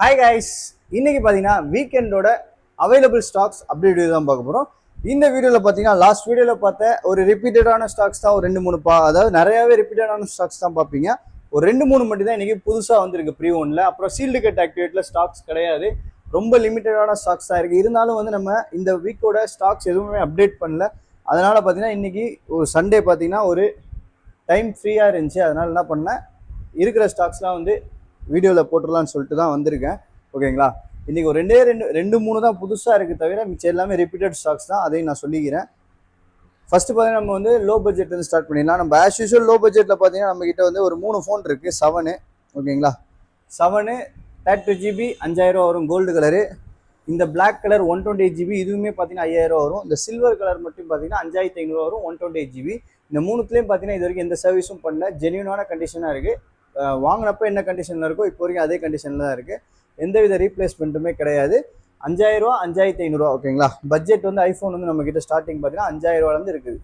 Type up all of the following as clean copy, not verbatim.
Hi guys, இன்னைக்கு பார்த்தீங்கன்னா வீக்கெண்டோட available stocks update தான் பார்க்க போகிறோம். இந்த வீடியோவில் பார்த்தீங்கன்னா லாஸ்ட் வீடியோவில் பார்த்த ஒரு ரிப்பீட்டடான ஸ்டாக்ஸ் தான் ஒரு ரெண்டு மூணு அதாவது நிறையாவே ரிப்பீட்டடான ஸ்டாக்ஸ் தான் பார்ப்பீங்க. ஒரு ரெண்டு மூணு மட்டும் தான் இன்றைக்கி புதுசாக வந்திருக்கு ப்ரீ ஒன்ல. அப்புறம் சீல்டு கட் ஆக்டிவேட்டில் ஸ்டாக்ஸ் கிடையாது, ரொம்ப லிமிட்டடான ஸ்டாக்ஸ் தான் இருக்குது. இருந்தாலும் வந்து நம்ம இந்த வீக்கோட ஸ்டாக்ஸ் எதுவுமே அப்டேட் பண்ணல. அதனால் பார்த்தீங்கன்னா இன்றைக்கி ஒரு சண்டே பார்த்தீங்கன்னா ஒரு டைம் ஃப்ரீயாக இருந்துச்சு. அதனால் என்ன பண்ணேன், இருக்கிற ஸ்டாக்ஸ்லாம் வந்து வீடியோவில் போட்டுடலான்னு சொல்லிட்டு தான் வந்திருக்கேன். ஓகேங்களா, இன்றைக்கி ஒரு ரெண்டு மூணு தான் புதுசாக இருக்குது, தவிர மிச்சம் எல்லாமே ரிப்பீட்டட் ஸ்டாக்ஸ் தான். அதையும் நான் சொல்லிக்கிறேன். ஃபஸ்ட்டு பார்த்தீங்கன்னா நம்ம வந்து லோ பட்ஜெட்லேருந்து ஸ்டார்ட் பண்ணிடலாம். நம்ம ஆஸ் யூஷுவல் லோ பட்ஜெட்டில் பார்த்தீங்கன்னா நம்மக்கிட்ட வந்து ஒரு 3 ஃபோன் இருக்குது. 7 ஓகேங்களா, 7 32GB 5000 வரும் கோல்டு கலரு. இந்த பிளாக் கலர் 128GB இதுவுமே பார்த்தீங்கன்னா 5000 வரும். இந்த சில்வர் கலர் மட்டும் பார்த்தீங்கன்னா 5500 வரும் 128GB. இந்த மூணுத்துலேயும் பார்த்தீங்கன்னா இது வரைக்கும் எந்த சர்வீஸும் பண்ணல, ஜென்யூனான கண்டிஷனாக இருக்குது. வாங்கினப்போ என்ன கண்டிஷனில் இருக்கோ இப்போ வரைக்கும் அதே கண்டிஷனில் தான் இருக்குது, எந்தவித ரீப்ளேஸ்மெண்ட்டுமே கிடையாது. 5000 5500 ஓகேங்களா. பட்ஜெட் வந்து ஐஃபோன் வந்து நம்மக்கிட்ட ஸ்டார்டிங் பார்த்தீங்கன்னா 5000 இருக்குது.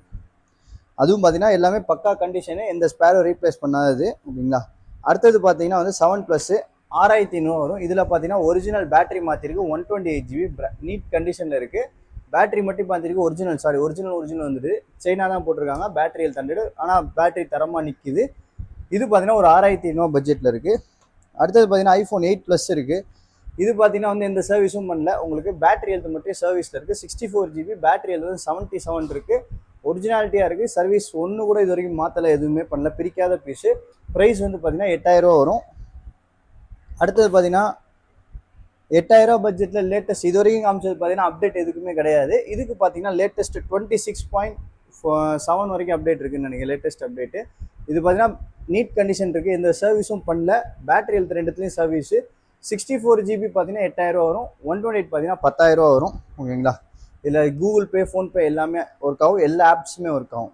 அதுவும் பார்த்தீங்கன்னா எல்லாமே பக்கா கண்டிஷனு, எந்த ஸ்பேரும் ரீப்ளேஸ் பண்ணாதது ஓகேங்களா. அடுத்தது பார்த்தீங்கன்னா வந்து 7+ 6500 வரும். இதில் பார்த்தீங்கன்னா ஒரிஜினல் பேட்டரி மாற்றிருக்கு, 128GB நீட் கண்டிஷனில் இருக்குது. பேட்டரி மட்டும் பார்த்துருக்கு ஒரிஜினல் வந்துட்டு சைனா தான் போட்டிருக்காங்க. பேட்டரி ஹெல்த் 100, ஆனால் பேட்டரி தரமாக நிற்கிது. இது பார்த்தீங்கன்னா ஒரு 6500 பட்ஜெட்டில் இருக்குது. அடுத்தது பார்த்தீங்கன்னா ஐஃபோன் 8+ இருக்குது. இது பார்த்தீங்கன்னா வந்து எந்த சர்வீஸும் பண்ணல, உங்களுக்கு பேட்டரி ஹெல்த் மட்டும் சர்வீஸில் இருக்குது. 64GB பேட்டரி ஹெல்த் வந்து 77 இருக்குது, ஒரிஜினாலிட்டியாக இருக்குது. சர்வீஸ் ஒன்று கூட இது வரைக்கும் மாற்றலை, எதுவுமே பண்ணல, பிரிக்காத பீஸு. ப்ரைஸ் வந்து பார்த்தீங்கன்னா 8000 வரும். அடுத்தது பார்த்தீங்கன்னா 8000 பட்ஜெட்டில் லேட்டஸ்ட் இது வரைக்கும் காமிச்சது பார்த்தீங்கன்னா அப்டேட் எதுக்குமே கிடையாது. இதுக்கு பார்த்தீங்கன்னா லேட்டஸ்ட் 26.7 வரைக்கும் அப்டேட் இருக்குதுன்னு நினைக்கிறேன், லேட்டஸ்ட் அப்டேட்டு. இது பார்த்தீங்கன்னா நீட் கண்டிஷன் இருக்குது, எந்த சர்வீஸும் பண்ணல. Battery health ரெண்டுத்துலேயும் service. 64GB பார்த்தீங்கன்னா 8000 வரும். 128 பார்த்தீங்கன்னா 10000 வரும் ஓகேங்களா. இதில் கூகுள் பே, ஃபோன்பே எல்லாமே ஒர்க் ஆகும், எல்லா ஆப்ஸுமே ஒர்க் ஆகும்.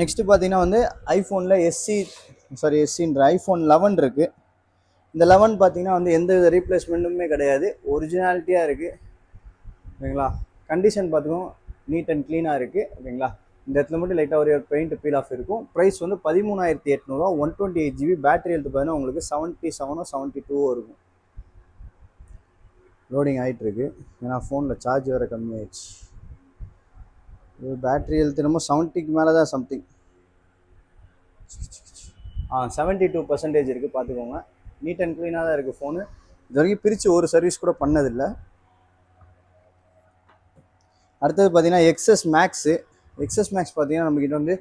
நெக்ஸ்ட்டு பார்த்தீங்கன்னா வந்து ஐஃபோனில் ஐஃபோன் 11 இருக்குது. இந்த 11 பார்த்தீங்கன்னா வந்து எந்த வித ரீப்ளேஸ்மெண்ட்டுமே கிடையாது, ஒரிஜினாலிட்டியாக இருக்குது ஓகேங்களா. கண்டிஷன் பார்த்துக்கோங்க, நீட் அண்ட் க்ளீனாக இருக்குது ஓகேங்களா. இந்த இடத்துல மட்டும் லைட்டாக ஒரு பெயிண்ட் பீல் ஆஃப் இருக்கும். ப்ரைஸ் வந்து 13800. 128GB பேட்டரி ஹெல்த் பார்த்தீங்கன்னா உங்களுக்கு 77 72 இருக்கும். லோடிங் ஆகிட்டு இருக்கு, ஏன்னா ஃபோனில் சார்ஜ் வேறு கம்மியாயிடுச்சு. இது பேட்டரி ஹெல்த் நம்ம 70க்கு மேலே தான் சம்திங் 72% இருக்குது, பார்த்துக்கோங்க. நீட் அண்ட் க்ளீனாக தான் இருக்குது ஃபோனு. இது வரைக்கும் பிரித்து ஒரு சர்வீஸ் கூட பண்ணதில்லை. அடுத்தது பார்த்தீங்கன்னா எக்ஸஸ் மேக்ஸு பார்த்தீங்கன்னா நம்மக்கிட்ட வந்து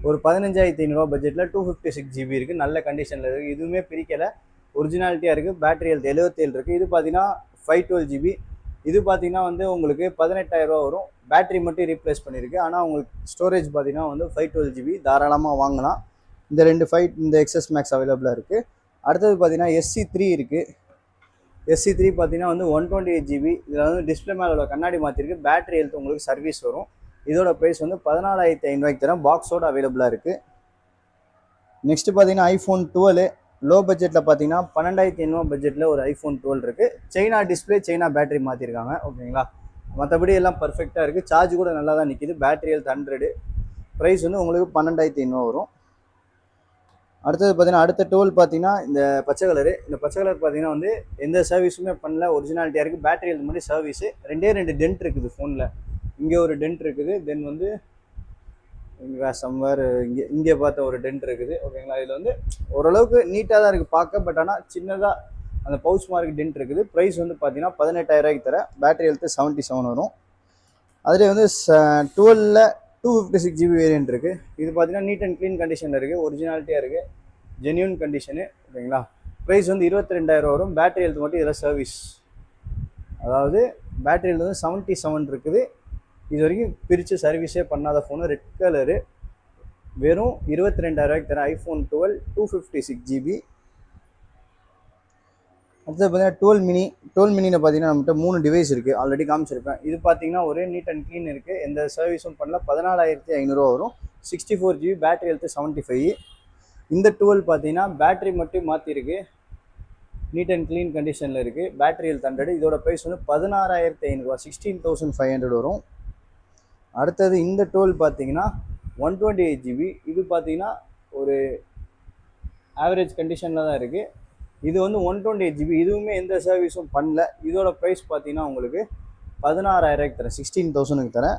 ஒரு 15500 பட்ஜெட்டில் 256GB இருக்குது, நல்ல கண்டிஷனில் இருக்குது, இதுவுமே பிரிக்கலை, ஒரிஜினாலிட்டியாக இருக்குது. பேட்டரி ஹெல்த் 77 இருக்குது. இது பார்த்தீங்கன்னா 512GB. இது பார்த்தீங்கன்னா வந்து உங்களுக்கு 18000 வரும். பேட்டரி மட்டும் ரீப்ளேஸ் பண்ணியிருக்கு, ஆனால் உங்களுக்கு ஸ்டோரேஜ் பார்த்தீங்கன்னா வந்து 512GB தாராளமாக வாங்கலாம். இந்த எக்ஸஸ் மேக்ஸ் அவைலபிளாக இருக்குது. அடுத்தது பார்த்தீங்கன்னா SC3 இருக்குது. SC3 பார்த்தீங்கன்னா வந்து 128GB. இதில் வந்து டிஸ்பிளே மேலே கண்ணாடி மாற்றிருக்கு. பேட்டரி ஹெல்த் உங்களுக்கு சர்வீஸ் வரும். இதோட ப்ரைஸ் வந்து 14500 தரம் பாக்ஸோடு அவைலபிளாக இருக்குது. நெக்ஸ்ட்டு பார்த்தீங்கன்னா ஐஃபோன் 12 லோ பட்ஜெட்டில் பார்த்தீங்கன்னா 12500 பட்ஜெட்டில் ஒரு ஐஃபோன் 12 இருக்குது. சைனா டிஸ்பிளே, சைனா பேட்டரி மாற்றிருக்காங்க ஓகேங்களா. மற்றபடி எல்லாம் பர்ஃபெக்டாக இருக்குது, சார்ஜ் கூட நல்லா தான் நிற்கிது. Battery health 100. ப்ரைஸ் வந்து உங்களுக்கு 12500 வரும். அடுத்தது பார்த்தீங்கன்னா அடுத்த 12 பார்த்தீங்கன்னா இந்த பச்சை கலர் பார்த்தீங்கன்னா வந்து எந்த சர்வீஸுமே பண்ணல, ஒரிஜினாலிட்டியாக இருக்குது. பேட்டரி ஹெல்த் மட்டும் சர்வீஸு. 2 டென்ட் இருக்குது ஃபோனில். இங்கே ஒரு டென்ட் இருக்குது, தென் வந்து இங்கே சம்வேர் இங்கே பார்த்த ஒரு டென்ட் இருக்குது ஓகேங்களா. இதில் வந்து ஓரளவுக்கு நீட்டாக தான் இருக்குது பார்க்க, பட் ஆனால் சின்னதாக அந்த பவுச் மார்க் டென்ட் இருக்குது. ப்ரைஸ் வந்து பார்த்தீங்கன்னா 18000 தர. பேட்டரி ஹெல்த்து 77 வரும். அதிலே வந்து 12ல் 256GB வேரியன்ட் இருக்குது. இது பார்த்தீங்கன்னா நீட் அண்ட் க்ளீன் கண்டிஷனில் இருக்குது, ஒரிஜினாலிட்டியாக இருக்குது, ஜென்யூன் கண்டிஷனு ஓகேங்களா. ப்ரைஸ் வந்து 22000 வரும். பேட்டரி ஹெல்த் மட்டும் இதில் சர்வீஸ், அதாவது பேட்டரி ஹெல்த் வந்து 77 இருக்குது. இது வரைக்கும் பிரித்து சர்வீஸே பண்ணாத ஃபோனு, ரெட் கலரு, வெறும் 22000 தர ஐஃபோன் 12 256GB. அடுத்தது பார்த்தீங்கன்னா 12 மினியில் பார்த்தீங்கன்னா நம்மகிட்ட 3 டிவைஸ் இருக்குது, ஆல்ரெடி காமிச்சிருப்பேன். இது பார்த்தீங்கன்னா ஒரே நீட் அண்ட் க்ளீன் இருக்குது, எந்த சர்வீஸும் பண்ணல. 14500 வரும். 64GB battery health 75. இந்த 12 பார்த்தீங்கன்னா பேட்டரி மட்டும் மாற்றிருக்கு, நீட் அண்ட் க்ளீன் கண்டிஷனில் இருக்குது, பேட்டரி ஹெல்த் 100. இதோட ப்ரைஸ் வந்து 16500, 16500 வரும். அடுத்தது இந்த 12 பார்த்தீங்கன்னா 128GB. இது பார்த்தீங்கன்னா ஒரு ஆவரேஜ் கண்டிஷனில் தான் இருக்குது. இது வந்து 128 GB, இதுவுமே எந்த சர்வீஸும் பண்ணல. இதோட ப்ரைஸ் பார்த்தீங்கன்னா உங்களுக்கு 16,000 தரேன், 16,000 தரேன்.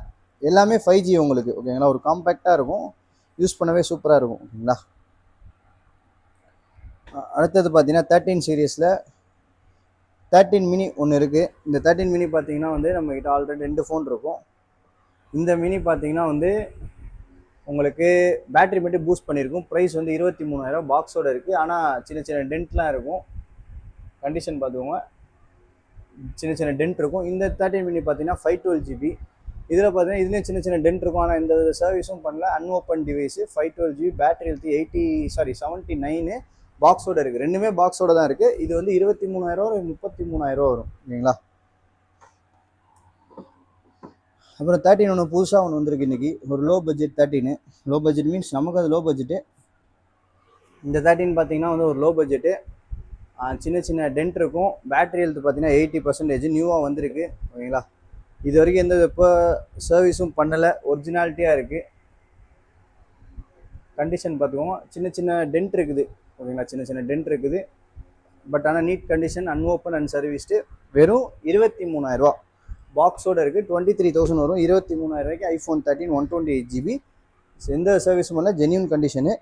எல்லாமே 5G உங்களுக்கு, ஓகேங்களா. ஒரு காம்பேக்டாக இருக்கும், யூஸ் பண்ணவே சூப்பராக இருக்கும், ஓகேங்களா. அடுத்தது பார்த்தீங்கன்னா 13 சீரீஸில் 13 மினி ஒன்று இருக்குது. இந்த 13 மினி பார்த்தீங்கன்னா வந்து நம்மக்கிட்ட ஆல்ரெடி 2 ஃபோன் இருக்கும். இந்த மினி பார்த்தீங்கன்னா வந்து உங்களுக்கு பேட்டரி மட்டும் பூஸ்ட் பண்ணியிருக்கும். ப்ரைஸ் வந்து 23,000 பாக்ஸோடு இருக்குது. ஆனால் சின்ன சின்ன டென்ட்லாம் இருக்கும், கண்டிஷன் பார்த்துக்கோங்க. சின்ன சின்ன டென்ட் இருக்கும். இந்த 13 மினி பார்த்தீங்கன்னா 512 GB. இதில் பார்த்தீங்கன்னா இதுலேயும் சின்ன சின்ன டென்ட் இருக்கும், ஆனால் எந்த சர்வீஸும் பண்ணல. அன்ஓப்பன் டிவைஸு, 512 GB, பேட்டரி ஹெல்த்து 79 பாக்ஸோடு இருக்குது. ரெண்டுமே பாக்ஸோடு தான் இருக்குது. இது வந்து 23,000 33,000 வரும், ஓகேங்களா. அப்புறம் 13 ஒன்று புதுசாக ஒன்று வந்திருக்கு இன்றைக்கி, ஒரு low budget 13. Low budget means நமக்கு அது லோ பட்ஜெட்டு. இந்த 13 பார்த்தீங்கன்னா வந்து ஒரு லோ பட்ஜெட்டு, சின்ன சின்ன டென்ட் இருக்கும். பேட்டரி ஹெல்த் பார்த்தீங்கன்னா 80% நியூவாக வந்திருக்கு, ஓகேங்களா. இது வரைக்கும் எந்த இப்போ சர்வீஸும் பண்ணலை, ஒரிஜினாலிட்டியாக இருக்குது. கண்டிஷன் பார்த்துக்கோங்க. சின்ன சின்ன டென்ட் இருக்குது, ஓகேங்களா. சின்ன சின்ன டென்ட் இருக்குது, பட் ஆனால் நீட் கண்டிஷன், அன்ஓப்பன் அண்ட் சர்வீஸ்டு. வெறும் 23,000 பாக்ஸோடு இருக்குது. 23,000 வரும். 23,000 ஐஃபோன் 13 128 GB, எந்த சர்வீஸும் இல்லை, ஜென்யூன் கண்டிஷனு.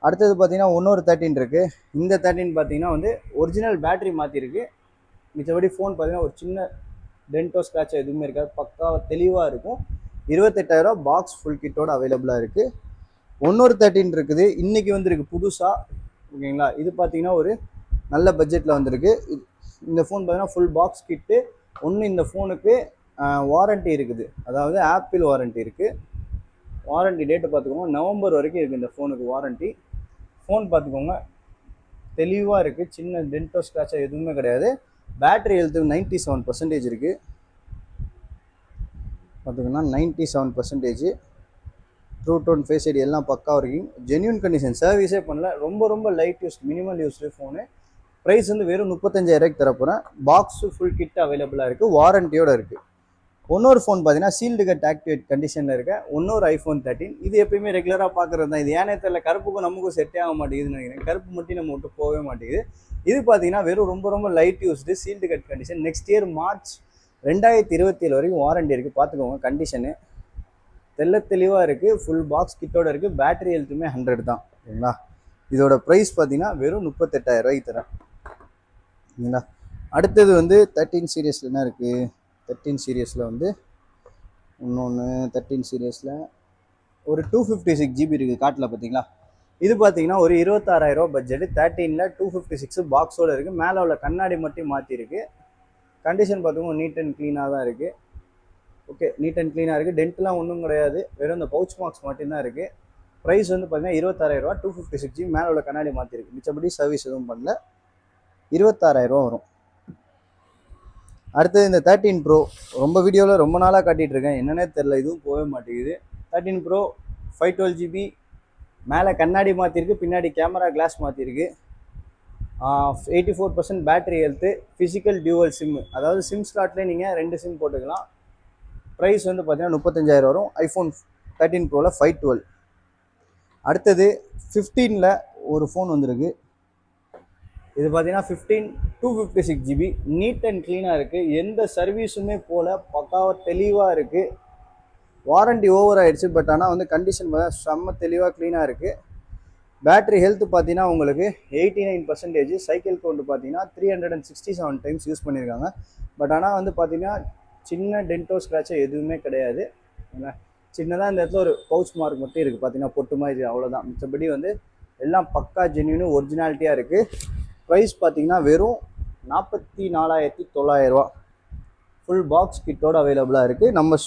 அடுத்தது பார்த்தீங்கன்னா இன்னொரு 13 இருக்குது. இந்த 13 பார்த்தீங்கன்னா வந்து ஒரிஜினல் பேட்டரி மாற்றிருக்கு. மிச்சபடி ஃபோன் பார்த்தீங்கன்னா ஒரு சின்ன டென்டோ ஸ்க்ராட்ச் எதுவுமே இருக்காது, பக்காவாக தெளிவாக இருக்கும். 28,000 பாக்ஸ் ஃபுல் கிட்டோட அவைலபிளாக இருக்குது. இன்னொரு 13 இருக்குது, இன்றைக்கி வந்துருக்கு புதுசாக, ஓகேங்களா. இது பார்த்தீங்கன்னா ஒரு நல்ல பட்ஜெட்டில் வந்திருக்கு. இந்த ஃபோன் பார்த்தீங்கன்னா ஃபுல் பாக்ஸ் கிட்டு. ஒன்று இந்த ஃபோனுக்கு வாரண்ட்டி இருக்குது, அதாவது ஆப்பிள் வாரண்ட்டி இருக்குது. வாரண்ட்டி டேட்டு பார்த்துக்கோங்க, நவம்பர் வரைக்கும் இருக்குது இந்த ஃபோனுக்கு வாரண்ட்டி. ஃபோன் பார்த்துக்கோங்க, தெளிவாக இருக்குது, சின்ன டென்டோ ஸ்க்ராட்சாக எதுவுமே கிடையாது. பேட்டரி ஹெல்த்து 97% இருக்குது, பார்த்துக்கோங்கன்னா 97%. ட்ரூ டோன், ஃபேஸ் ஐடி எல்லாம் பக்காவாக இருக்குது. ஜென்யூன் கண்டிஷன், சர்வீஸே பண்ணல. ரொம்ப ரொம்ப light use, minimal used phone. Price வந்து வெறும் 35,000 தரப்போகிறேன். பாக்ஸு ஃபுல் கிட் அவைலபிளாக இருக்குது, வாரண்ட்டியோடு இருக்குது. இன்னொரு ஃபோன் பார்த்தீங்கன்னா சீல்டு கட் ஆக்டிவேட் கண்டிஷனில் இருக்க இன்னொரு ஐஃபோன் 13. இது எப்பயுமே ரெகுலராக பார்க்குறது தான். இது ஏனே தெரியல, கருப்புக்கும் நமக்கும் செட்டே ஆக மாட்டேங்குதுன்னு நினைக்கிறேன். கருப்பு மட்டும் நம்ம விட்டு போகவே மாட்டேங்குது. இது பார்த்தீங்கன்னா வெறும் ரொம்ப ரொம்ப light used, sealed cut condition. Next year March 2027 வரைக்கும் வாரண்ட்டி இருக்குது, பார்த்துக்கோங்க. கண்டிஷனு தெளிவாக இருக்குது, ஃபுல் பாக்ஸ் கிட்டோட இருக்குது. பேட்டரி ஹெல்த்துமே 100 தான், ஓகேங்களா. இதோட ப்ரைஸ் பார்த்தீங்கன்னா வெறும் 38,000 தரேன், ஓகேங்களா. அடுத்தது வந்து 13 சீரியஸில் என்ன இருக்குது? 13 சீரியஸில் வந்து இன்னொன்று 13 சீரியஸில் ஒரு 256 GB இருக்குது காட்டில், பார்த்தீங்களா. இது பார்த்தீங்கன்னா ஒரு 26,000 பட்ஜெட்டு. 13ல் 256 பாக்ஸோடு இருக்குது. மேலே உள்ள கண்ணாடி மட்டும் மாற்றிருக்கு. கண்டிஷன் பார்த்துக்கோங்க, நீட் அண்ட் க்ளீனாக தான் இருக்குது. ஓகே, நீட் அண்ட் க்ளீனாக இருக்குது. டென்ட்லாம் ஒன்றும் கிடையாது, வெறும் இந்த பவுச் மார்க்ஸ் மட்டும்தான் இருக்குது. ப்ரைஸ் வந்து பார்த்தீங்கன்னா 26,000, 256 GB, மேலே உள்ள கண்ணாடி மாற்றிருக்கு. மிச்சபடி சர்வீஸ் எதுவும் பண்ணல. 26,000 வரும். அடுத்தது இந்த 13 ப்ரோ, ரொம்ப வீடியோவில் ரொம்ப நாளாக காட்டிகிட்டு இருக்கேன், என்னன்னே தெரில, இதுவும் போகவே மாட்டேங்குது. 13 ப்ரோ 512 GB, மேலே கண்ணாடி மாற்றிருக்கு, பின்னாடி கேமரா கிளாஸ் மாற்றிருக்கு. 84% battery health, physical dual sim, அதாவது சிம் ஸ்லாட்லேயே நீங்கள் 2 சிம் போட்டுக்கலாம். ப்ரைஸ் வந்து பார்த்தீங்கன்னா 35,000 வரும். ஐஃபோன் 13 ப்ரோவில் 512. அடுத்தது 15ல் ஒரு ஃபோன் வந்திருக்கு. இது பார்த்தீங்கன்னா 15 256 GB, நீட் அண்ட் க்ளீனாக இருக்குது, எந்த சர்வீஸுமே போல், பக்காவாக தெளிவாக இருக்குது. வாரண்ட்டி ஓவர் ஆகிடுச்சு, பட் ஆனால் வந்து கண்டிஷன் பார்த்தா செம்ம தெளிவாக க்ளீனாக இருக்குது. பேட்டரி ஹெல்த்து பார்த்தீங்கன்னா உங்களுக்கு 89%. சைக்கிள் கவுண்ட் பார்த்தீங்கன்னா 367 டைம்ஸ் யூஸ் பண்ணியிருக்காங்க. பட் ஆனால் வந்து பார்த்தீங்கன்னா சின்ன டென்டோ ஸ்க்ராட்சோ எதுவுமே கிடையாது. சின்னதாக இந்த இடத்துல ஒரு பவுச் மார்க் மட்டும் இருக்குது, பார்த்தீங்கன்னா பொட்டு மாதிரி, அவ்வளோதான். மிச்சபடி வந்து எல்லாம் பக்கா ஜென்யூனு ஒரிஜினாலிட்டியாக இருக்குது. ப்ரைஸ் பார்த்தீங்கன்னா வெறும் 44,900 ஃபுல் பாக்ஸ் கிட்டோடு அவைலபிளாக இருக்குது. நம்ம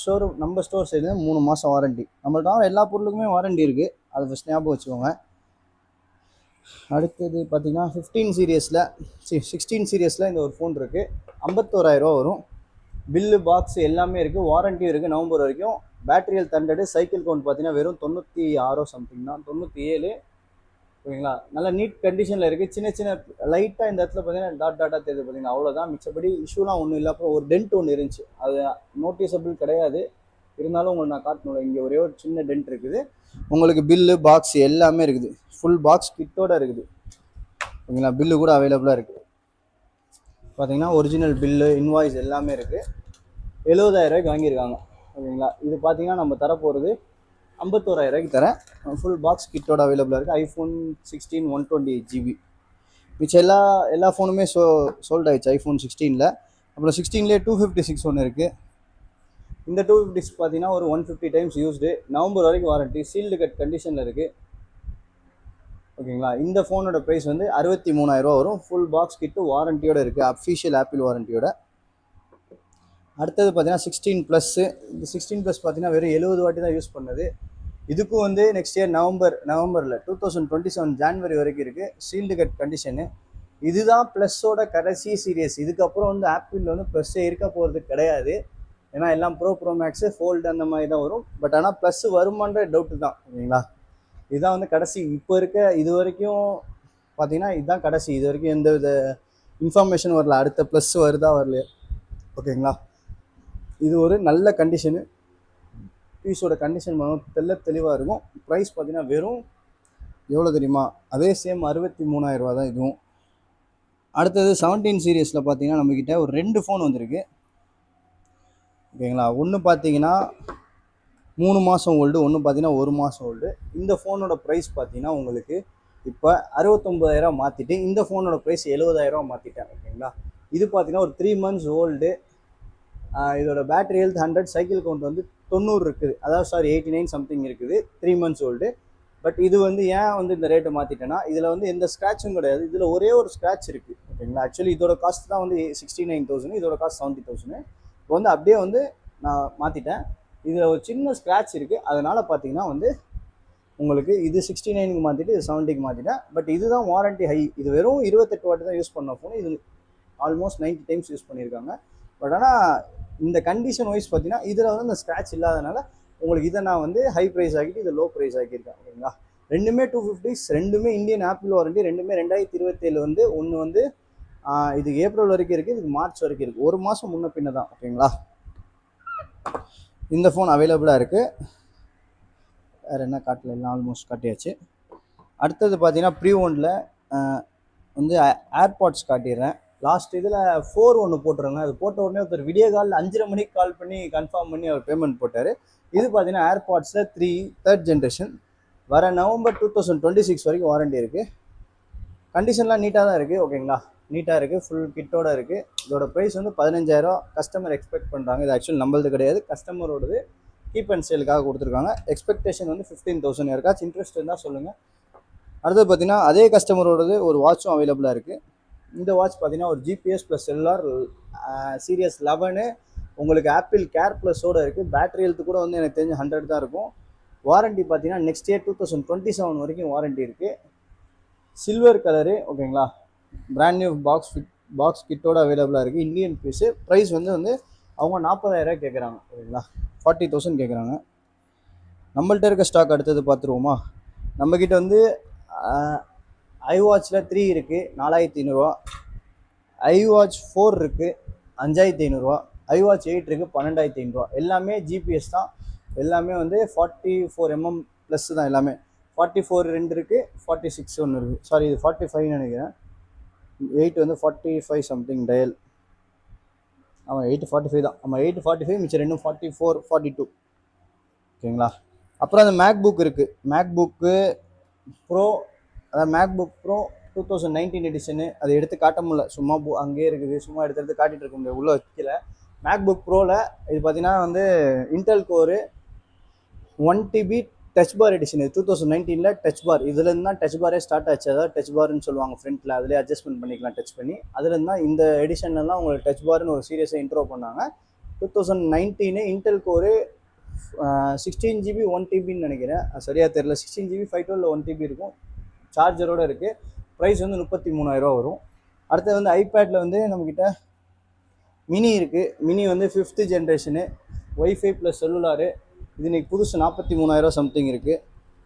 ஸ்டோர் சைடு 3 மாதம் வாரண்ட்டி. நம்மள்ட்ட எல்லா பொருளுக்குமே வாரண்ட்டி இருக்குது, அதை ஃபஸ்ட் ஞாபகம் வச்சுக்கோங்க. அடுத்தது பார்த்தீங்கன்னா 16 சீரியஸில் இந்த ஒரு ஃபோன் இருக்குது, 51,000 வரும். பில்லு பாக்ஸ் எல்லாமே இருக்குது, வாரண்ட்டியும் இருக்குது நவம்பர் வரைக்கும். பேட்டரி ஹெல்த் 100, சைக்கிள் கவுண்ட் பார்த்தீங்கன்னா வெறும் 96 சம்திங் தான், 97, ஓகேங்களா. நல்லா நீட் கண்டிஷனில் இருக்குது. சின்ன சின்ன லைட்டாக இந்த இடத்துல பார்த்தீங்கன்னா டாட்டாக தெரியுது, பார்த்தீங்கன்னா அவ்வளோதான். மிச்சபடி இஷ்யூலாம் ஒன்றும் இல்லை. அப்புறம் ஒரு டென்ட் ஒன்று இருந்துச்சு, அது நோட்டிசபிள் கிடையாது, இருந்தாலும் உங்களுக்கு நான் காட்டணும். இங்கே ஒரே ஒரு சின்ன டென்ட் இருக்குது. உங்களுக்கு பில்லு பாக்ஸ் எல்லாமே இருக்குது, ஃபுல் பாக்ஸ் கிட்டோட இருக்குது. ஓகேங்களா. பில்லு கூட அவைலபிளாக இருக்குது. பார்த்தீங்கன்னா ஒரிஜினல் பில்லு இன்வாய்ஸ் எல்லாமே இருக்குது. 70,000 ரூபாய்க்கு வாங்கியிருக்காங்க. ஓகேங்களா. இது பார்த்தீங்கன்னா நம்ம தரப்போகிறது 51,000 ரூபாய்க்கு தரேன். ஃபுல் பாக்ஸ் கிட்டோட அவைலபிளாக இருக்குது. iPhone 16 128GB. மிச்சம் எல்லா ஃபோனுமே சோல்ட் ஆயிடுச்சு iPhone 16ல். அப்புறம் 16லேயே 256 ஒன்று இருக்குது. இந்த 256 பார்த்தீங்கன்னா ஒரு 150 டைம்ஸ் யூஸ்டு. நவம்பர் வரைக்கும் வாரண்ட்டி. சீல்டு கட் கண்டிஷனில் இருக்குது. ஓகேங்களா. இந்த ஃபோனோட ப்ரைஸ் வந்து 63,000 வரும். ஃபுல் பாக்ஸ் கிட்டு வாரண்டியோடு இருக்குது. அஃபிஷியல் ஆப்பிள் வாரண்டியோட. அடுத்தது பார்த்தீங்கன்னா 16 ப்ளஸ்ஸு. இந்த 16 ப்ளஸ் பார்த்தீங்கன்னா வெறும் 70 வாட்டி தான் யூஸ் பண்ணது. இதுக்கும் வந்து நெக்ஸ்ட் இயர் நவம்பரில் 2027 ஜான்வரி வரைக்கும் இருக்குது. Sealed cut condition. இதுதான் ப்ளஸ்ஸோட கடைசி சீரியஸ். இதுக்கப்புறம் வந்து ஆப்பிளில் வந்து ப்ளஸ்ஸே இருக்க போகிறது கிடையாது. ஏன்னா எல்லாம் ப்ரோ மேக்ஸு ஃபோல்டு அந்த மாதிரி தான் வரும். பட் ஆனால் ப்ளஸ் வருமான்ற டவுட்டு தான். ஓகேங்களா. இதுதான் வந்து கடைசி. இப்போ இருக்க இது வரைக்கும் பார்த்தீங்கன்னா இதுதான் கடைசி. இது வரைக்கும் எந்த வித இன்ஃபர்மேஷன் வரல அடுத்த ப்ளஸ் வருதா வரலையா. ஓகேங்களா. இது ஒரு நல்ல கண்டிஷனு. பீஸோட கண்டிஷன் தெளிவாக இருக்கும். ப்ரைஸ் பார்த்தீங்கன்னா வெறும் எவ்வளோ தெரியுமா, அதே சேம் 63,000 ரூபா தான் இதுவும். அடுத்தது 17 சீரியஸில் பார்த்தீங்கன்னா நம்மக்கிட்ட ஒரு 2 ஃபோன் வந்திருக்கு. ஓகேங்களா. ஒன்று பார்த்தீங்கன்னா 3 மாதம் ஓல்டு, ஒன்று பார்த்தீங்கன்னா 1 மாதம் ஓல்டு. இந்த ஃபோனோட ப்ரைஸ் பார்த்தீங்கன்னா உங்களுக்கு இப்போ 69,000 மாற்றிட்டு இந்த ஃபோனோட ப்ரைஸ் 70,000 மாற்றிட்டேன். ஓகேங்களா. இது பார்த்தீங்கன்னா ஒரு 3 மந்த்ஸ் ஓல்டு. இதோட பேட்டரி ஹெல்த் 100, சைக்கிள் கவுண்ட் வந்து 90 இருக்குது. அதாவது 89 சம்திங் இருக்குது. 3 மந்த்ஸ் ஓல்டு. பட் இது வந்து ஏன் வந்து இந்த ரேட்டை மாற்றிட்டேன்னா இதில் வந்து எந்த ஸ்க்ராட்சும் கிடையாது. இதில் ஒரே ஒரு ஸ்க்ராட்ச் இருக்குது. ஓகேங்களா. ஆக்சுவலி இதோட காஸ்ட் தான் வந்து 69,000, இதோட காஸ்ட் 70,000. இப்போ வந்து அப்படியே வந்து நான் மாற்றிட்டேன். இதில் ஒரு சின்ன ஸ்க்ராட்ச் இருக்குது. அதனால் பார்த்தீங்கன்னா வந்து உங்களுக்கு இது 69க்கு மாற்றிட்டு இது 70க்கு மாற்றிட்டேன். பட் இதுதான் வாரண்ட்டி ஹை. இது வெறும் 28 வாட்டி தான் யூஸ் பண்ண ஃபோன். இது ஆல்மோஸ்ட் 90 டைம்ஸ் யூஸ் பண்ணியிருக்காங்க. பட் ஆனால் இந்த கண்டிஷன் வைஸ் பார்த்தீங்கன்னா இதில் வந்து இந்த ஸ்க்ராட்ச் இல்லாதனால உங்களுக்கு இதை நான் வந்து ஹை ப்ரைஸ் ஆகிட்டு இதை லோ ப்ரைஸ் ஆகியிருக்கேன். ஓகேங்களா. ரெண்டுமே 250, ரெண்டுமே இந்தியன் ஆப்பிள் வாரண்ட்டி. ரெண்டுமே 2027 வந்து ஒன்று வந்து இது ஏப்ரல் வரைக்கும் இருக்குது, இதுக்கு மார்ச் வரைக்கும் இருக்குது. ஒரு மாதம் முன்ன பின்ன தான். ஓகேங்களா. இந்த ஃபோன் அவைலபிளாக இருக்குது. வேறு என்ன காட்டல, எல்லாம் ஆல்மோஸ்ட் காட்டியாச்சு. அடுத்தது பார்த்தீங்கன்னா ப்ரீ ஒனில் வந்து ஏர்பாட்ஸ் காட்டிடுறேன். லாஸ்ட் இதில் 4 ஒன்று போட்டுருங்க. அது போட்ட உடனே ஒருத்தர் விடிய காலில் 5:30 மணிக்கு கால் பண்ணி கன்ஃபார்ம் பண்ணி அவர் பேமெண்ட் போட்டார். இது பார்த்தீங்கன்னா ஏர்பாட்ஸில் 3rd ஜென்ரேஷன். வர நவம்பர் 2026 வரைக்கும் வாரண்ட்டி இருக்குது. கண்டிஷன்லாம் நீட்டாக தான் இருக்குது. ஓகேங்களா. நீட்டாக இருக்குது. ஃபுல் கிட்டோடு இருக்குது. இதோட ப்ரைஸ் வந்து 15,000 கஸ்டமர் எக்ஸ்பெக்ட் பண்ணுறாங்க. இது ஆக்சுவலி நம்மளது கிடையாது, கஸ்டமரோடது. கீப் அண்ட் சேலுக்காக கொடுத்துருக்காங்க. எக்ஸ்பெக்டேஷன் வந்து 15,000. யாருக்காச்சும் இன்ட்ரெஸ்ட் இருந்தால் சொல்லுங்கள். அடுத்தது பார்த்தீங்கன்னா அதே கஸ்டமரோடது ஒரு வாட்சும் அவைலபிளாக இருக்குது. இந்த வாட்ச் பார்த்தீங்கன்னா ஒரு GPS ப்ளஸ் செல்லுலார் சீரியஸ் 11. உங்களுக்கு ஆப்பிள் கேர் ப்ளஸோடு இருக்குது. பேட்டரி ஹெல்த்து கூட வந்து எனக்கு தெரிஞ்சு 100 தான் இருக்கும். வாரண்ட்டி பார்த்தீங்கன்னா நெக்ஸ்ட் இயர் 2027 வரைக்கும் வாரண்ட்டி இருக்குது. Silver colour. ஓகேங்களா. பிராண்ட் நியூ பாக்ஸ் கிட்டோட அவைலபிளாக இருக்குது. Indian piece. ப்ரைஸ் வந்து அவங்க 40,000 கேட்குறாங்க. ஓகேங்களா. 40,000 கேட்குறாங்க. நம்மள்ட்ட இருக்க ஸ்டாக் அடுத்தது பார்த்துருவோமா. நம்மக்கிட்ட வந்து iWatchல 3 இருக்குது, 4,500 ரூபா. iWatch 4 இருக்குது, 5,500 ரூபா. iWatch 8 இருக்குது, 12,500 ரூபா. எல்லாமே GPS தான். எல்லாமே வந்து 44mm ப்ளஸ் தான். எல்லாமே 44 2 இருக்குது, 46 ஒன்று இருக்குது. சாரி, இது 45 நினைக்கிறேன். 8 வந்து 45 சம்திங் டயல். ஆமாம், 845 தான். ஆமாம், 845. மிச்சம் ரெண்டும் 44 42. ஓகேங்களா. அப்புறம் அந்த மேக்புக் இருக்குது. மேக்புக்கு ப்ரோ, அதாவது மேக்புக் ப்ரோ 2019 எடிஷனு. அதை எடுத்து காட்ட முடியல, சும்மா அங்கேயே இருக்குது. சும்மா எடுத்து காட்டிகிட்டு இருக்க முடியாது, உள்ளே வைக்கல. மேக்புக் ப்ரோவில் இது பார்த்தீங்கன்னா வந்து இன்டெல் கோரு 1TB டச் பார் எடிஷன். இது 2019 டச் பார். இதுலேருந்து தான் டச் பாரே ஸ்டார்ட் ஆச்சு. அதாவது டச் பார்னு சொல்லுவாங்க ஃப்ரண்ட்டில். அதிலே அட்ஜஸ்ட்மெண்ட் பண்ணிக்கலாம் டச் பண்ணி. அதுலேருந்து தான் இந்த எடிஷன்லாம் உங்களுக்கு டச் பார்னு ஒரு சீரியஸை இன்ட்ரோ பண்ணாங்க. 2019 இன்டெல் கோரு 16GB 1TBன்னு நினைக்கிறேன், சரியாக தெரியல. 16GB 512 1TB இருக்கும். சார்ஜரோடு இருக்குது. ப்ரைஸ் வந்து 33,000 வரும். அடுத்தது வந்து ஐபேடில் வந்து நம்மக்கிட்ட மினி இருக்குது. மினி வந்து 5th generation, wifi plus cellular. இது இன்றைக்கி புதுசு 43,000 சம்திங் இருக்குது.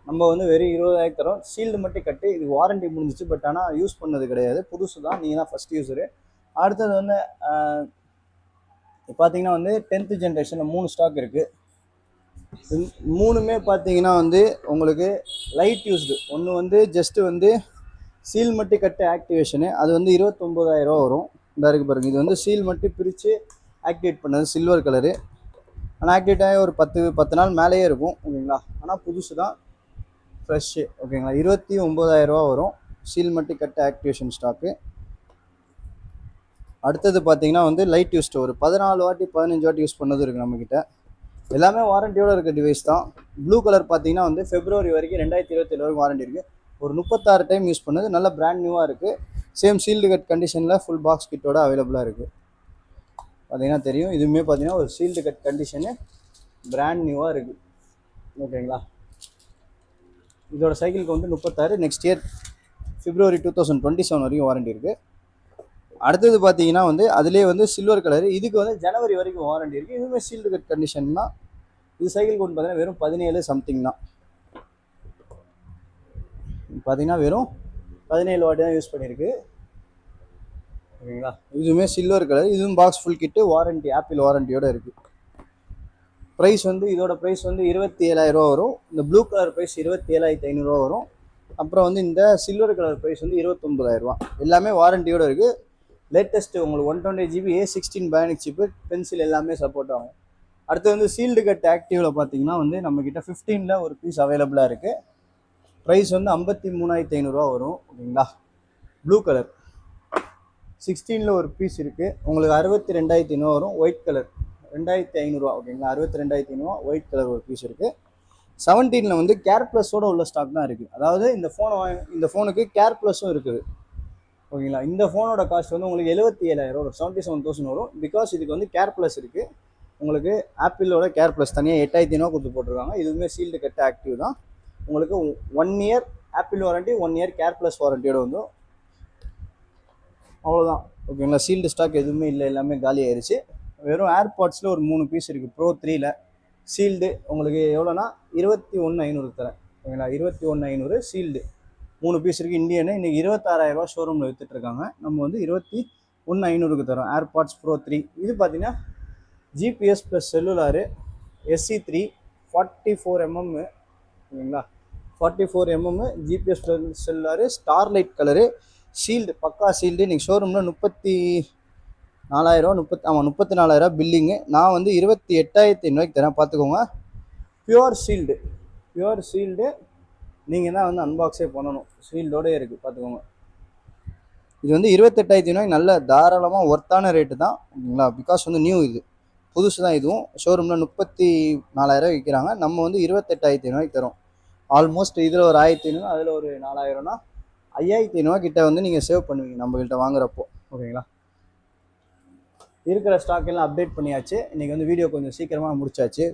நம்ம வந்து வெறும் 20,000 தரோம். ஷீல்டு மட்டும் கட்டி. இது வாரண்ட்டி முடிஞ்சிச்சு, பட் ஆனால் யூஸ் பண்ணது கிடையாது, புதுசு தான். நீங்கள் தான் ஃபஸ்ட் யூஸரு. அடுத்தது வந்து பார்த்தீங்கன்னா வந்து 10th ஜென்ரேஷனில் 3 ஸ்டாக் இருக்குது. மூணுமே பார்த்தீங்கன்னா வந்து உங்களுக்கு லைட் யூஸ்டு. ஒன்று வந்து ஜஸ்ட்டு வந்து சீல் மட்டி கட்டு ஆக்டிவேஷனு அது வந்து 29,000 ரூபா வரும். இந்த இருக்குது பாருங்கள், இது வந்து சீல் மட்டி பிரித்து ஆக்டிவேட் பண்ணது சில்வர் கலரு. ஆனால் ஆக்டிவேட் ஆகி ஒரு 10 நாள் மேலேயே இருக்கும் ஓகேங்களா. ஆனால் புதுசு தான், ஃப்ரெஷ்ஷு ஓகேங்களா. 29,000 ரூபா வரும் சீல் மட்டி கட்டு ஆக்டிவேஷன் ஸ்டாக்கு. அடுத்தது பார்த்தீங்கன்னா வந்து லைட் யூஸ்டு ஒரு 14 வாட்டி 15 வாட்டி யூஸ் பண்ணது இருக்குது நம்மக்கிட்ட. எல்லாமே வாரண்டியோடு இருக்க டிவைஸ் தான். ப்ளூ கலர் பார்த்தீங்கன்னா வந்து February வரைக்கும் 2027 வரைக்கும் வாரண்டி இருக்குது. ஒரு 36 டைம் யூஸ் பண்ணது, நல்ல பிராண்ட் நியூவாக இருக்குது. சேம் சீல்டு கட் கண்டிஷனில் ஃபுல் பாக்ஸ் கிட்டோட அவைலபிளாக இருக்குது. பார்த்தீங்கன்னா தெரியும், இதுவுமே பார்த்தீங்கன்னா ஒரு சீல்டு கட் கண்டிஷனு பிராண்ட் நியூவாக இருக்குது ஓகேங்களா. இதோட சைக்கிளுக்கு வந்து 36, நெக்ஸ்ட் இயர் February 2027 வரைக்கும் வாரண்டி இருக்குது. அடுத்தது பார்த்தீங்கன்னா வந்து அதுலேயே வந்து சில்வர் கலரு, இதுக்கு வந்து ஜனவரி வரைக்கும் வாரண்டி இருக்குது. இதுவுமே சீல்டு கட் கண்டிஷன் தான். இது சைக்கிளுக்கு வந்து பார்த்தீங்கன்னா வெறும் 17 சம்திங் தான். பார்த்தீங்கன்னா வெறும் 17 வாட்டி தான் யூஸ் பண்ணியிருக்கு ஓகேங்களா. இதுவுமே சில்வர் கலர், இதுவும் box full kit warranty, Apple வாரண்டியோடு இருக்குது. ப்ரைஸ் வந்து இதோட ப்ரைஸ் வந்து 27,000 ரூபா வரும். இந்த ப்ளூ கலர் ப்ரைஸ் 27,500 ரூபா வரும். அப்புறம் வந்து இந்த சில்வர் கலர் ப்ரைஸ் வந்து 29,000 ரூபா. எல்லாமே வாரண்டியோடு இருக்குது. லேட்டஸ்ட்டு உங்களுக்கு 128 GB A16 bionic chip, pencil எல்லாமே சப்போர்ட் ஆகும். அடுத்து வந்து சீல்டு கட் ஆக்டிவில் பார்த்தீங்கன்னா வந்து நம்மக்கிட்ட 15ல் ஒரு பீஸ் அவைலபிளாக இருக்குது. ப்ரைஸ் வந்து 53,500 ரூபா வரும் ஓகேங்களா. ப்ளூ கலர் 16ல் ஒரு பீஸ் இருக்குது, உங்களுக்கு 62,500 வரும். ஒயிட் கலர் 2,500 ரூபா ஓகேங்களா. 62,500 ஒயிட் கலர் ஒரு பீஸ் இருக்குது. 17ல் வந்து கேர் ப்ளஸோட உள்ள ஸ்டாக் தான் இருக்குது. அதாவது இந்த ஃபோனுக்கு கேர் ப்ளஸும் இருக்குது ஓகேங்களா. இந்த ஃபோனோட காஸ்ட் வந்து உங்களுக்கு 77,000 வரும், 77,000 வரும். பிகாஸ் இதுக்கு வந்து கேர் ப்ளஸ் இருக்குது. உங்களுக்கு ஆப்பிளோட கேர் ப்ளஸ் தனியாக 8,500 கொடுத்து போட்டிருக்காங்க. இதுவுமே சீல்டு கட் ஆக்டிவ் தான். உங்களுக்கு 1 year Apple warranty, 1 year care plus வாரண்டியோட வந்து அவ்வளோதான் ஓகேங்களா. சீல்டு ஸ்டாக் எதுவுமே இல்லை, எல்லாமே காலி ஆயிடுச்சு. வெறும் ஏர்பாட்ஸில் ஒரு 3 பீஸ் இருக்குது Pro 3ல் சீல்டு. உங்களுக்கு எவ்வளோனா 21,500 தரேன் ஓகேங்களா. 21,500 சீல்டு 3 பீஸ் இருக்குது. இந்தியனு இன்றைக்கி 26,000 ரூபா ஷோரூமில் விற்றுட்ருக்காங்க. நம்ம வந்து 21,500க்கு தரோம் ஏர்பாட்ஸ் Pro 3. இது பார்த்தீங்கன்னா GPS plus cellular SE3 44mm ஓகேங்களா. 44mm GPS plus cellular, starlight colour, shield பக்கா ஷீல்டு. இன்றைக்கி ஷோரூமில் 34,000 பில்லிங்கு. நான் வந்து 28,500 தரேன், பார்த்துக்கோங்க. பியூர் ஷீல்டு நீங்கள் தான் வந்து அன்பாக்ஸே பண்ணணும், ஷீல்டோடே இருக்குது பார்த்துக்கோங்க. இது வந்து 28,500 நல்ல தாராளமாக ஒர்த்தான ரேட்டு தான் ஓகேங்களா. பிகாஸ் வந்து நியூ, இது புதுசு தான். இதுவும் ஷோரூமில் 34,000 விற்கிறாங்க, நம்ம வந்து 28,500 தரோம். ஆல்மோஸ்ட் இதில் ஒரு 1,500, அதில் ஒரு 4,000னா 5,500 கிட்ட வந்து நீங்கள் சேவ் பண்ணுவீங்க நம்மகிட்ட வாங்குறப்போ ஓகேங்களா. இருக்கிற ஸ்டாக் எல்லாம் அப்டேட் பண்ணியாச்சு. இன்றைக்கி வந்து வீடியோ கொஞ்சம் சீக்கிரமாக முடிச்சாச்சு.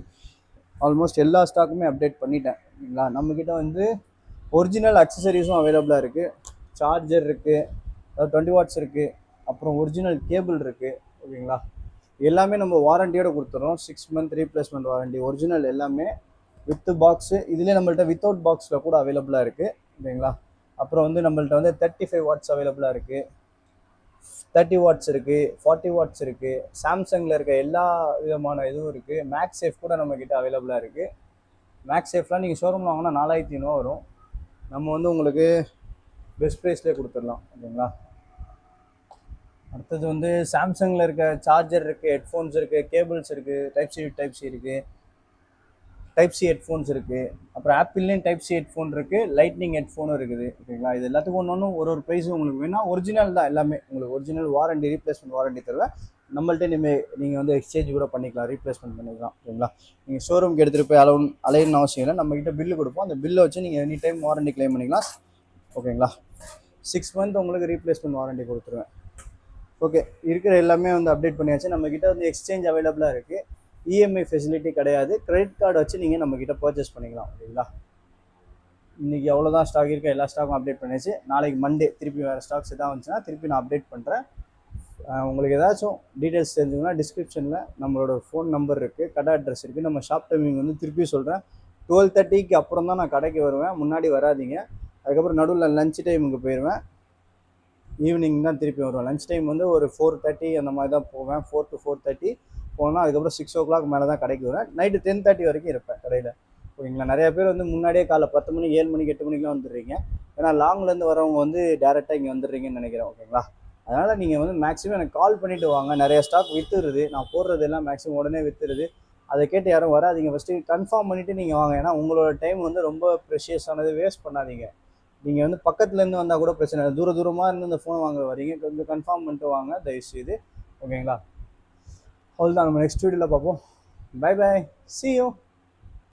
ஆல்மோஸ்ட் எல்லா ஸ்டாக்குமே அப்டேட் பண்ணிட்டேன் ஓகேங்களா. நம்மக்கிட்ட வந்து ஒரிஜினல் அக்சசரிஸும் அவைலபிளாக இருக்குது. சார்ஜர் இருக்குது, அதாவது 20 வாட்ஸ் இருக்குது. அப்புறம் ஒரிஜினல் கேபிள் இருக்குது ஓகேங்களா. எல்லாமே நம்ம வாரண்டியோடு கொடுத்துட்றோம். 6 மந்த் ரீப்ளேஸ்மெண்ட் வாரண்டி, ஒரிஜினல் எல்லாமே வித் பாக்ஸு. இதுலேயே நம்மள்ட்ட வித்தவுட் பாக்ஸில் கூட அவைலபிளாக இருக்குது ஓகேங்களா. அப்புறம் வந்து நம்மள்ட்ட வந்து 35 வாட்ஸ் அவைலபிளாக இருக்குது, 30 வாட்ஸ் இருக்குது, 40 வாட்ஸ் இருக்குது. சாம்சங்கில் இருக்க எல்லா விதமான இதுவும் இருக்குது. மேக்ஸ் சேஃப் கூட நம்மக்கிட்ட அவைலபிளாக இருக்குது. மேக்ஸ் சேஃப்லாம் நீங்கள் ஷோரூமில் வாங்கினா 4,500 வரும். நம்ம வந்து உங்களுக்கு பெஸ்ட் ப்ரைஸ்லேயே கொடுத்துடலாம் ஓகேங்களா. அடுத்தது வந்து சாம்சங்கில் இருக்க சார்ஜர் இருக்குது, ஹெட்ஃபோன்ஸ் இருக்குது, கேபிள்ஸ் இருக்குது, டைப் சி இருக்குது, டைப் சி ஹெட்ஃபோன்ஸ் இருக்குது. அப்புறம் ஆப்பிள்லேயும் டைப் சி ஹெட்ஃபோன் இருக்குது, லைட்னிங் ஹெட்ஃபோனும் இருக்குது ஓகேங்களா. இது எல்லாத்துக்கும் ஒரு ப்ரைஸும் உங்களுக்கு வேணால் ஒரிஜினல் தான் எல்லாமே. உங்களுக்கு ஒரிஜினல் வாரண்டி, ரீப்ளேஸ்மெண்ட் வாரண்டி தருவேன். நம்மள்ட்ட நீங்கள் வந்து எக்ஸ்சேஞ்ச் கூட பண்ணிக்கலாம், ரீப்ளேஸ்மெண்ட் பண்ணிக்கலாம் ஓகேங்களா. நீங்கள் ஷோரூமுக்கு எடுத்துகிட்டு போய் அலையணும்னு அவசியம் இல்லை. நம்மக்கிட்ட பில்லு கொடுப்போம், அந்த பில்லை வச்சு நீங்கள் எனி டைம் வாரண்டி கிளைம் பண்ணிக்கலாம் ஓகேங்களா. 6 மந்த் உங்களுக்கு ரீப்ளேஸ்மெண்ட் வாரண்டி கொடுத்துருவேன். ஓகே, இருக்கிற எல்லாமே வந்து அப்டேட் பண்ணியாச்சு. நம்மக்கிட்ட வந்து எக்ஸ்சேஞ்ச் அவைலபிளாக இருக்குது. இஎம்ஐ ஃபெசிலிட்டி கிடையாது. கிரெடிட் கார்டு வச்சு நீங்கள் நம்மக்கிட்ட பர்ச்சேஸ் பண்ணிக்கலாம் ஓகேங்களா. இன்றைக்கி அவ்வளோதான் ஸ்டாக் இருக்குது, எல்லா ஸ்டாக்கும் அப்டேட் பண்ணியாச்சு. நாளைக்கு மண்டே திருப்பி வேறு ஸ்டாக்ஸ் எதாவது வந்துச்சுன்னா திருப்பி நான் அப்டேட் பண்ணுறேன். உங்களுக்கு ஏதாச்சும் டீட்டெயில்ஸ் தெரிஞ்சுங்கன்னா டிஸ்கிரிப்ஷனில் நம்மளோட ஃபோன் நம்பர் இருக்குது, கடை அட்ரஸ் இருக்குது. நம்ம ஷாப் டைமிங் வந்து திருப்பி சொல்கிறேன், 12:30க்கு அப்புறம் தான் நான் கடைக்கு வருவேன், முன்னாடி வராதிங்க. அதுக்கப்புறம் நடுவில் லஞ்ச் டைமுக்கு போயிடுவேன், ஈவினிங் தான் திருப்பி வருவேன். லஞ்ச் டைம் வந்து ஒரு 4:30 அந்த மாதிரி தான் போவேன். 4 to 4:30 போனால் அதுக்கப்புறம் 6 o'clock மேலே தான் கடைக்கு வருவேன். நைட்டு 10:30 வரைக்கும் இருப்பேன் கடையில் ஓகேங்களா. நிறைய பேர் வந்து முன்னாடியே காலைல 10 மணிக்கு, 7 மணிக்கு, 8 மணிக்கெலாம் வந்துடுறீங்க. ஏன்னா லாங்லேருந்து வரவங்க வந்து டேரெக்டாக இங்கே வந்துடுறீங்கன்னு நினைக்கிறேன். ஓகேங்களா? அதனால் நீங்கள் வந்து மேக்ஸிமம் எனக்கு கால் பண்ணிவிட்டு வாங்க. நிறைய ஸ்டாக் விற்றுருது, நான் போடுறது எல்லாம் மேக்ஸிமம் உடனே விற்றுருது. அதை கேட்டு யாரும் வராதிங்க. ஃபஸ்ட்டு கன்ஃபார்ம் பண்ணிவிட்டு நீங்கள் வாங்க. ஏன்னா உங்களோட டைம் வந்து ரொம்ப ப்ரெஷியஸானது, வேஸ்ட் பண்ணாதீங்க. நீங்கள் வந்து பக்கத்துலேருந்து வந்தால் கூட பிரச்சனை இல்லை. தூரமாக இருந்து இந்த ஃபோன் வாங்க வரீங்க, கொஞ்சம் கன்ஃபார்ம் பண்ணிட்டு வாங்க தயவுசெய்து. ஓகேங்களா? அவ்வளோதான், நம்ம நெக்ஸ்ட் வீடியோவில் பார்ப்போம். Bye bye, see you.